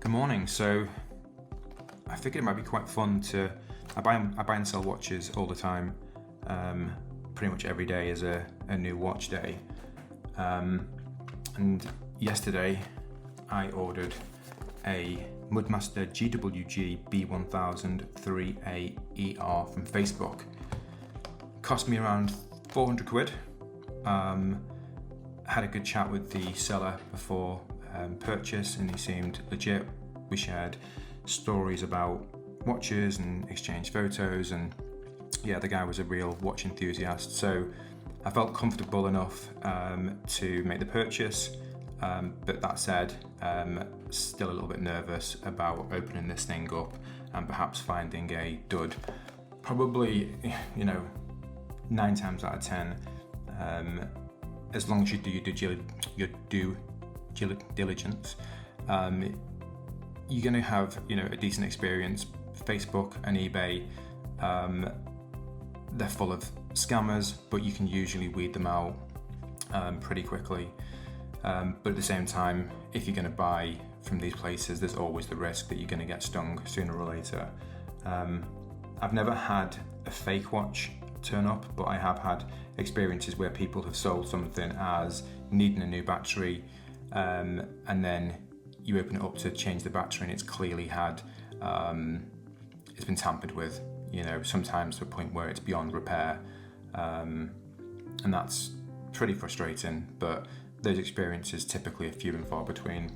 Good morning. So I figured it might be quite fun to. I buy and sell watches all the time. Pretty much every day is a new watch day. And yesterday I ordered a Mudmaster GWG-B1000 3A ER from Facebook. Cost me around 400 quid. Had a good chat with the seller before purchase, and he seemed legit. We shared stories about watches and exchanged photos, and yeah, the guy was a real watch enthusiast. So I felt comfortable enough to make the purchase, but that said, still a little bit nervous about opening this thing up and perhaps finding a dud. Probably, 9 times out of 10, as long as you do your due diligence, you're going to have a decent experience. Facebook and eBay, they're full of scammers, but you can usually weed them out pretty quickly. But at the same time, if you're going to buy from these places, there's always the risk that you're going to get stung sooner or later. I've never had a fake watch turn up, but I have had experiences where people have sold something as needing a new battery, and then you open it up to change the battery and it's clearly had it's been tampered with, sometimes to a point where it's beyond repair, and that's pretty frustrating, but those experiences typically are few and far between.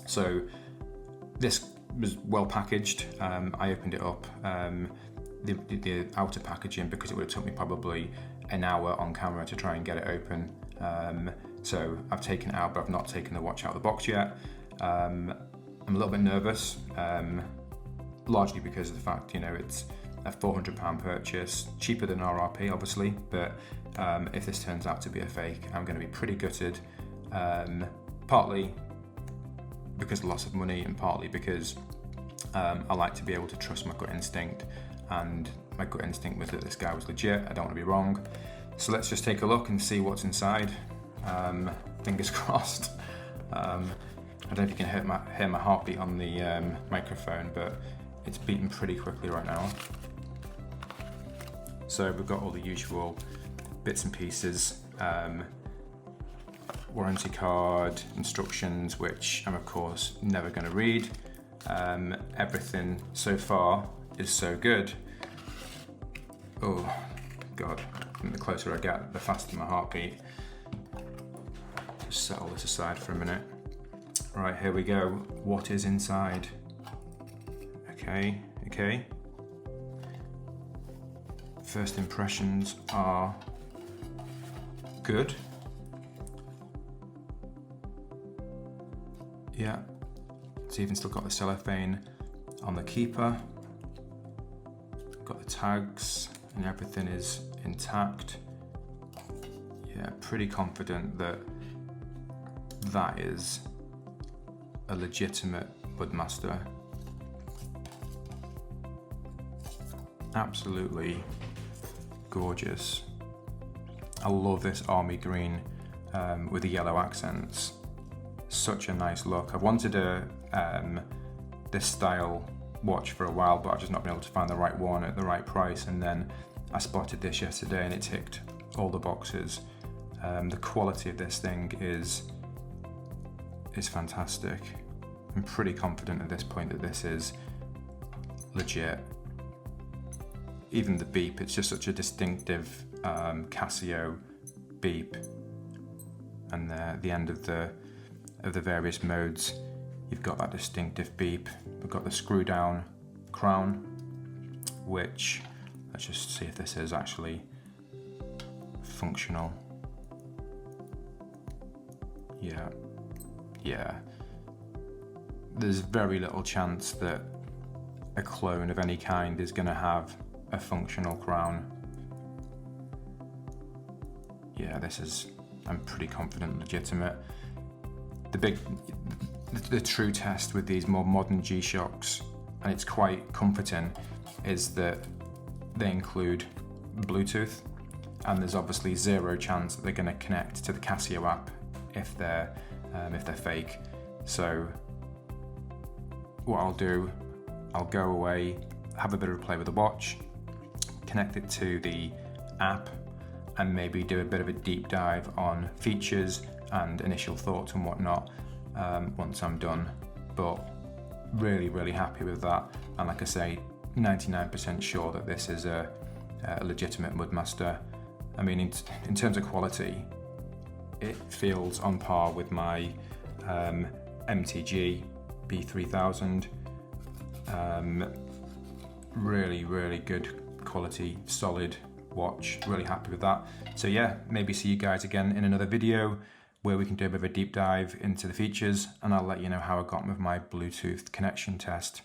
So this was well packaged. I opened it up, the outer packaging, because it would have took me probably an hour on camera to try and get it open. So I've taken it out, but I've not taken the watch out of the box yet. I'm a little bit nervous, largely because of the fact, it's a £400 purchase, cheaper than RRP obviously, but if this turns out to be a fake, I'm going to be pretty gutted, partly because of loss of money and partly because I like to be able to trust my gut instinct, and my gut instinct was that this guy was legit. I don't want to be wrong. So let's just take a look and see what's inside. Fingers crossed. I don't know if you can hear my heartbeat on the microphone, but it's beating pretty quickly right now. So we've got all the usual bits and pieces, warranty card, instructions, which I'm of course never going to read. Everything so far is so good. Oh God, the closer I get, the faster my heartbeat. Just set all this aside for a minute. Right, here we go. What is inside? Okay. First impressions are good. Yeah, it's even still got the cellophane on the keeper. Got the tags and everything is intact. Yeah, pretty confident that that is a legitimate Mudmaster. Absolutely gorgeous. I love this army green with the yellow accents. Such a nice look. I've wanted this style watch for a while, but I've just not been able to find the right one at the right price, and then I spotted this yesterday and it ticked all the boxes. The quality of this thing is fantastic. I'm pretty confident at this point that this is legit. Even the beep, it's just such a distinctive Casio beep, and the end of the various modes, you've got that distinctive beep. We've got the screw down crown, which, let's just see if this is actually functional. Yeah. There's very little chance that a clone of any kind is going to have a functional crown. Yeah, I'm pretty confident legitimate. The true test with these more modern G-Shocks, and it's quite comforting, is that they include Bluetooth, and there's obviously zero chance that they're going to connect to the Casio app if they're fake. So what I'll do, I'll go away, have a bit of a play with the watch, connect it to the app, and maybe do a bit of a deep dive on features and initial thoughts and whatnot once I'm done. But really happy with that, and like I say, 99% sure that this is a legitimate Mudmaster. I mean, in terms of quality, it feels on par with my MTG B1000. Really good quality, solid watch. Really happy with that. So yeah, maybe see you guys again in another video where we can do a bit of a deep dive into the features, and I'll let you know how I got with my Bluetooth connection test.